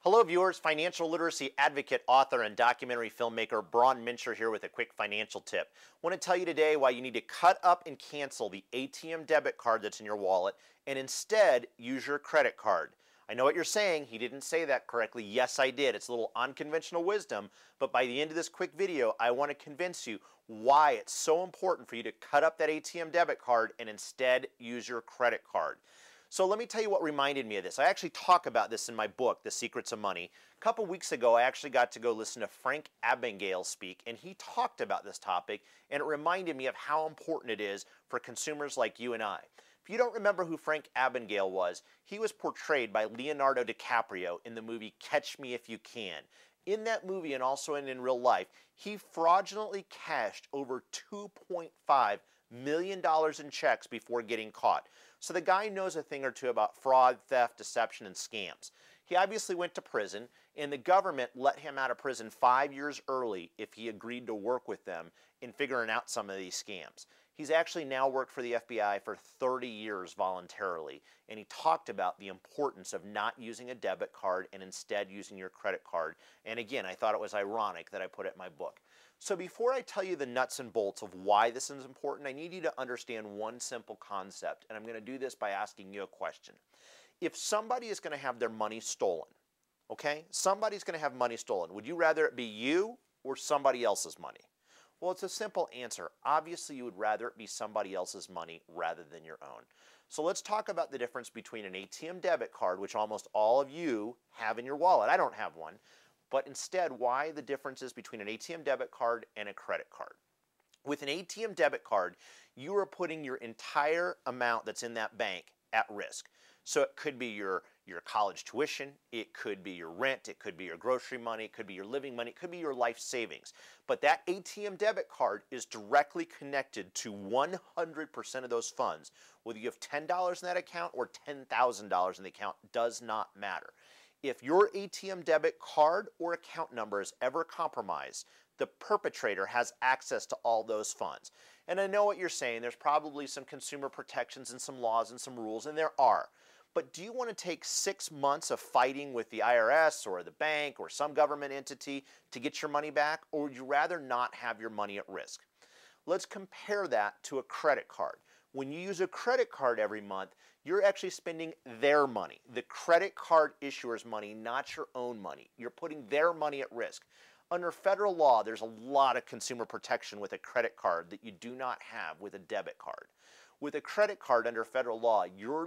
Hello viewers, financial literacy advocate, author, and documentary filmmaker Braun Mincher here with a quick financial tip. I want to tell you today why you need to cut up and cancel the ATM debit card that's in your wallet and instead use your credit card. I know what you're saying, he didn't say that correctly. Yes, I did. It's a little unconventional wisdom, but by the end of this quick video, I want to convince you why it's so important for you to cut up that ATM debit card and instead use your credit card. So let me tell you what reminded me of this. I actually talk about this in my book, The Secrets of Money. A couple weeks ago, I actually got to go listen to Frank Abagnale speak, and he talked about this topic, and it reminded me of how important it is for consumers like you and I. If you don't remember who Frank Abagnale was, he was portrayed by Leonardo DiCaprio in the movie Catch Me If You Can. In that movie and also in real life, he fraudulently cashed over $2.5 million in checks before getting caught. So the guy knows a thing or two about fraud, theft, deception, and scams. He obviously went to prison, and the government let him out of prison 5 years early if he agreed to work with them in figuring out some of these scams. He's actually now worked for the FBI for 30 years voluntarily, and he talked about the importance of not using a debit card and instead using your credit card. And again, I thought it was ironic that I put it in my book. So before I tell you the nuts and bolts of why this is important, I need you to understand one simple concept, and I'm going to do this by asking you a question. If somebody is going to have their money stolen, okay, somebody's going to have money stolen, would you rather it be you or somebody else's money? Well, it's a simple answer. Obviously, you would rather it be somebody else's money rather than your own. So let's talk about the difference between an ATM debit card, which almost all of you have in your wallet. I don't have one. But instead, why the difference is between an ATM debit card and a credit card. With an ATM debit card, you are putting your entire amount that's in that bank at risk. So it could be your college tuition, it could be your rent, it could be your grocery money, it could be your living money, it could be your life savings. But that ATM debit card is directly connected to 100% of those funds. Whether you have $10 in that account or $10,000 in the account does not matter. If your ATM debit card or account number is ever compromised, the perpetrator has access to all those funds. And I know what you're saying, there's probably some consumer protections and some laws and some rules, and there are. But do you want to take 6 months of fighting with the IRS or the bank or some government entity to get your money back, or would you rather not have your money at risk? Let's compare that to a credit card. When you use a credit card every month, you're actually spending their money, the credit card issuer's money, not your own money. You're putting their money at risk. Under federal law, there's a lot of consumer protection with a credit card that you do not have with a debit card. With a credit card under federal law, your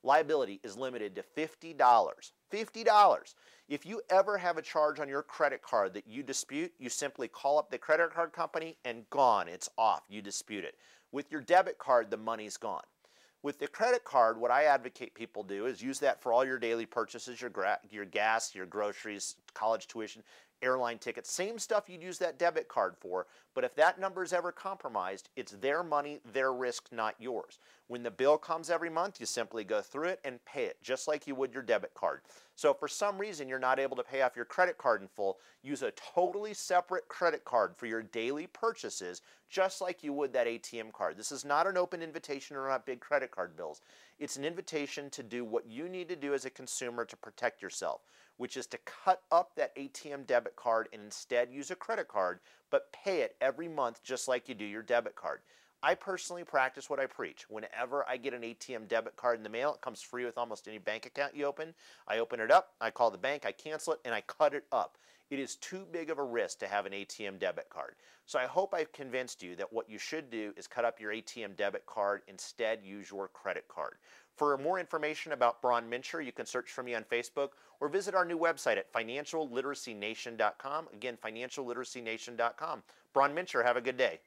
liability is limited to $50. $50. If you ever have a charge on your credit card that you dispute, you simply call up the credit card company and gone. It's off. You dispute it. With your debit card, the money's gone. With the credit card, what I advocate people do is use that for all your daily purchases, your gas, your groceries, college tuition, airline tickets, same stuff you'd use that debit card for, but if that number is ever compromised, it's their money, their risk, not yours. When the bill comes every month, you simply go through it and pay it, just like you would your debit card. So if for some reason you're not able to pay off your credit card in full, use a totally separate credit card for your daily purchases, just like you would that ATM card. This is not an open invitation or not big credit card bills. It's an invitation to do what you need to do as a consumer to protect yourself, which is to cut up that ATM debit card and instead use a credit card, but pay it every month just like you do your debit card. I personally practice what I preach. Whenever I get an ATM debit card in the mail, it comes free with almost any bank account you open. I open it up, I call the bank, I cancel it, and I cut it up. It is too big of a risk to have an ATM debit card. So I hope I've convinced you that what you should do is cut up your ATM debit card, instead use your credit card. For more information about Braun Mincher, you can search for me on Facebook or visit our new website at financialliteracynation.com. Again, financialliteracynation.com. Braun Mincher, have a good day.